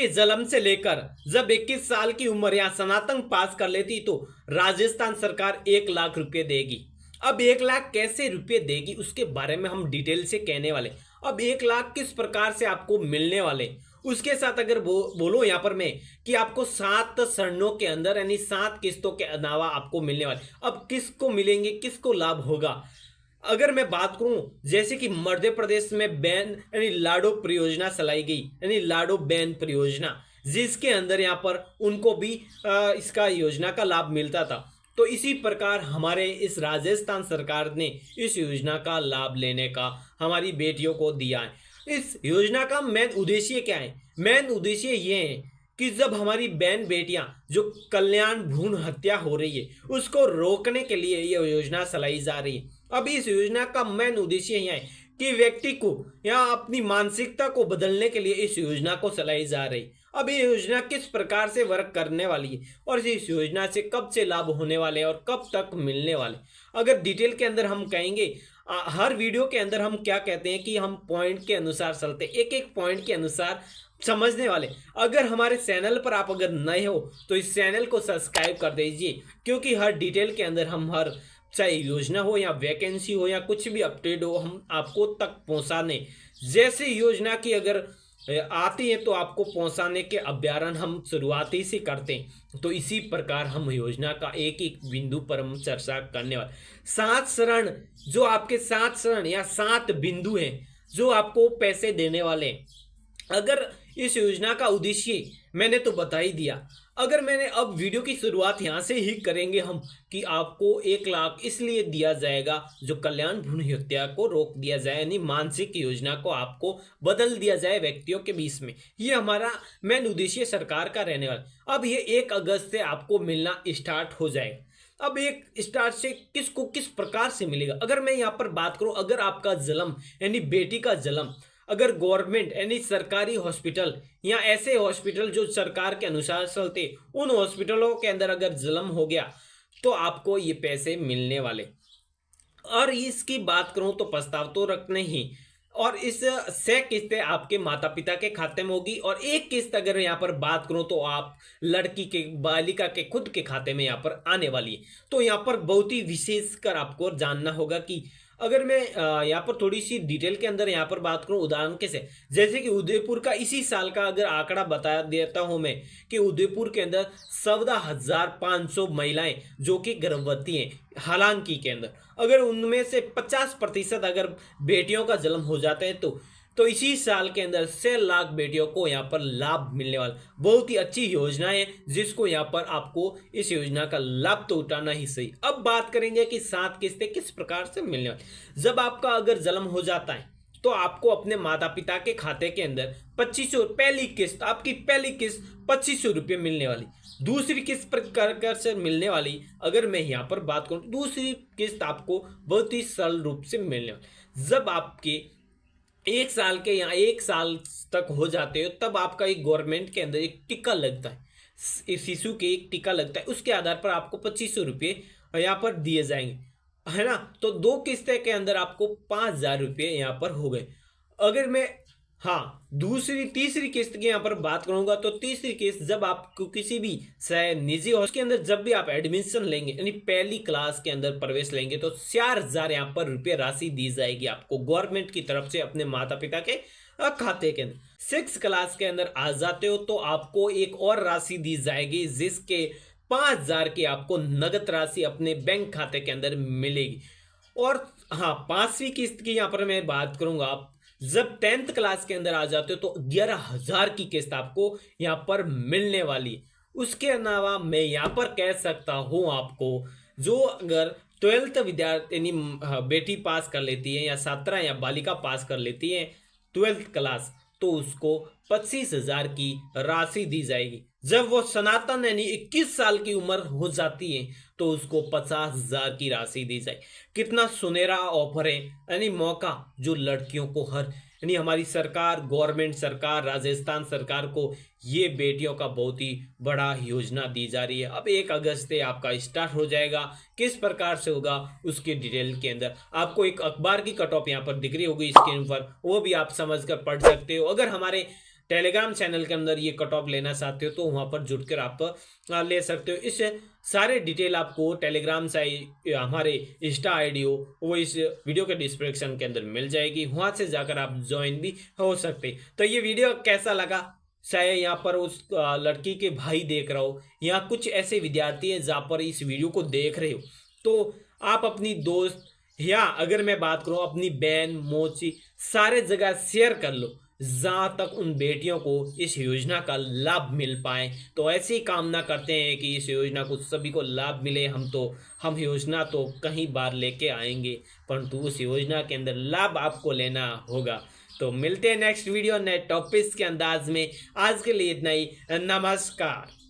के जन्म से लेकर जब 21 साल की उम्र या स्नातक पास कर लेती तो राजस्थान सरकार 1 लाख रुपए देगी। अब 1 लाख कैसे रुपए देगी उसके बारे में हम डिटेल से कहने वाले। अब 1 लाख किस प्रकार से आपको मिलने वाले, उसके साथ अगर बोलो यहाँ पर मैं कि आपको 7 चरणों के अंदर यानी 7 किस्तों के अलावा आपको मिलने वाले। अब किसको मिलेंगे, किसको लाभ होगा, अगर मैं बात करूं जैसे कि मध्य प्रदेश में बैन यानी लाडो परियोजना चलाई गई, यानी लाडो बैन परियोजना, जिसके अंदर यहाँ पर उनको भी इसका योजना का लाभ मिलता था। तो इसी प्रकार हमारे इस राजस्थान सरकार ने इस योजना का लाभ लेने का हमारी बेटियों को दिया है। इस योजना का मेन उद्देश्य क्या है? मेन उद्देश्य ये है कि जब हमारी बहन बेटियां जो कल्याण भ्रूण हत्या हो रही है उसको रोकने के लिए यह योजना चलाई जा रही है। अब इस योजना का मेन उद्देश्य यह है कि व्यक्ति को या अपनी मानसिकता को बदलने के लिए इस योजना को चलाई जा रही। अब ये योजना किस प्रकार से वर्क करने वाली है और इस योजना से कब से लाभ होने वाले हैं और कब तक मिलने वाले, अगर डिटेल के अंदर हम कहेंगे हर वीडियो के अंदर हम क्या कहते हैं कि हम पॉइंट के अनुसार चलते, एक एक पॉइंट के अनुसार समझने वाले। अगर हमारे चैनल पर आप अगर नए हो तो इस चैनल को सब्सक्राइब कर दीजिए, क्योंकि हर डिटेल के अंदर हम हर चाहे योजना हो या वैकेंसी हो या कुछ भी अपडेट हो हम आपको तक पहुंचाने, जैसे योजना की अगर आती है तो आपको पहुंचाने के अभियान हम शुरुआती से करते हैं। तो इसी प्रकार हम योजना का एक एक बिंदु पर हम चर्चा करने वाले। 7 चरण जो आपके 7 चरण या 7 बिंदु हैं जो आपको पैसे देने वाले हैं। अगर इस योजना का उद्देश्य मैंने तो बता ही दिया। अगर मैंने अब वीडियो की शुरुआत यहाँ से ही करेंगे हम कि आपको 1 लाख इसलिए दिया जाएगा जो कल्याण भ्रूण हत्या को रोक दिया जाए, यानी मानसिक योजना को आपको बदल दिया जाए व्यक्तियों के बीच में। ये हमारा मेन उद्देश्य सरकार का रहने वाला। अब ये 1 अगस्त से आपको मिलना स्टार्ट हो जाएगा। अब एक स्टार्ट से किसको किस प्रकार से मिलेगा, अगर मैं यहाँ पर बात करूँ, अगर आपका जन्म यानी बेटी का जन्म अगर गवर्नमेंट यानी सरकारी हॉस्पिटल या ऐसे हॉस्पिटल जो सरकार के अनुसार चलते उन हॉस्पिटलों के अंदर अगर जन्म हो गया तो आपको ये पैसे मिलने वाले। और इसकी बात करूं तो प्रस्ताव तो रखने ही, और इस 6 किस्तें आपके माता पिता के खाते में होगी और 1 किस्त अगर यहाँ पर बात करूं तो आप लड़की के बालिका के खुद के खाते में यहाँ पर आने वाली है। तो यहाँ पर बहुत ही विशेष कर आपको जानना होगा कि अगर मैं यहाँ पर थोड़ी सी डिटेल के अंदर यहाँ पर बात करूँ उदाहरण के से, जैसे कि उदयपुर का इसी साल का अगर आंकड़ा बता देता हूँ मैं कि उदयपुर के अंदर 14,500 महिलाएं जो कि गर्भवती हैं हालांकि के अंदर, अगर उनमें से 50% अगर बेटियों का जन्म हो जाता है तो इसी साल के अंदर 6 लाख बेटियों को यहाँ पर लाभ मिलने वाला। बहुत ही अच्छी योजना है जिसको यहाँ पर आपको इस योजना का लाभ तो उठाना ही सही। अब बात करेंगे कि 7 किस्तें किस प्रकार से मिलने वाली। जब आपका अगर जन्म हो जाता है तो आपको अपने माता पिता के खाते के अंदर 2500 पहली किस्त, आपकी पहली किस्त 2500 रुपये मिलने वाली। दूसरी किस्त प्रकार से मिलने वाली अगर मैं यहाँ पर बात करूँ, दूसरी किस्त आपको बहुत ही सरल रूप से मिलने वाली। जब आपके 1 साल के या 1 साल तक हो जाते हो तब आपका एक गवर्नमेंट के अंदर एक टीका लगता है, इस शिशु के एक टीका लगता है, उसके आधार पर आपको 2500 रुपये यहाँ पर दिए जाएंगे, है ना। तो 2 किस्तें के अंदर आपको 5,000 रुपये यहाँ पर हो गए। अगर मैं तीसरी किस्त की यहाँ पर बात करूंगा तो तीसरी किस्त जब आपको किसी भी निजी उसके अंदर जब भी आप एडमिशन लेंगे यानी पहली क्लास के अंदर प्रवेश लेंगे तो 4,000 यहाँ पर रुपये राशि दी जाएगी आपको गवर्नमेंट की तरफ से अपने माता पिता के खाते के अंदर। 6 क्लास के अंदर आ जाते हो तो आपको एक और राशि दी जाएगी जिसके 5,000 की आपको नगद राशि अपने बैंक खाते के अंदर मिलेगी। और हाँ, 5वीं किस्त की यहाँ पर मैं बात करूंगा, आप जब 10th क्लास के अंदर आ जाते हो तो 11,000 की किस्त आपको यहाँ पर मिलने वाली। उसके अलावा मैं यहाँ पर कह सकता हूँ आपको जो अगर 12th विद्यार्थी यानी बेटी पास कर लेती है या छात्रा या बालिका पास कर लेती है 12th क्लास तो उसको 25,000 की राशि दी जाएगी। जब वो सनातन यानी 21 साल की उम्र हो जाती है तो उसको 50,000 की राशि दी जाए। कितना सुनहरा ऑफर है, यानी मौका जो लड़कियों को हर यानी हमारी सरकार गवर्नमेंट सरकार राजस्थान सरकार को ये बेटियों का बहुत ही बड़ा योजना दी जा रही है। अब 1 अगस्त से आपका स्टार्ट हो जाएगा। किस प्रकार से होगा उसके डिटेल के अंदर आपको एक अखबार की कट ऑफ यहाँ पर दिख रही होगी स्क्रीन पर, वो भी आप समझ कर पढ़ सकते हो। अगर हमारे टेलीग्राम चैनल के अंदर ये कट ऑफ लेना चाहते हो तो वहाँ पर जुड़कर आप ले सकते हो। इस सारे डिटेल आपको टेलीग्राम से हमारे इंस्टा आईडी हो वो इस वीडियो के डिस्क्रिप्शन के अंदर मिल जाएगी, वहाँ से जाकर आप ज्वाइन भी हो सकते। तो ये वीडियो कैसा लगा, चाहे यहाँ पर उस लड़की के भाई देख रहा हो या कुछ ऐसे विद्यार्थी हैं जहाँ पर इस वीडियो को देख रहे हो, तो आप अपनी दोस्त या अगर मैं बात करूँ अपनी बहन मौसी सारे जगह शेयर कर लो जहाँ तक उन बेटियों को इस योजना का लाभ मिल पाए। तो ऐसी कामना करते हैं कि इस योजना को सभी को लाभ मिले। हम योजना तो कहीं बार लेके आएंगे, परंतु उस योजना के अंदर लाभ आपको लेना होगा। तो मिलते हैं नेक्स्ट वीडियो नए टॉपिक्स के अंदाज में। आज के लिए इतना ही, नमस्कार।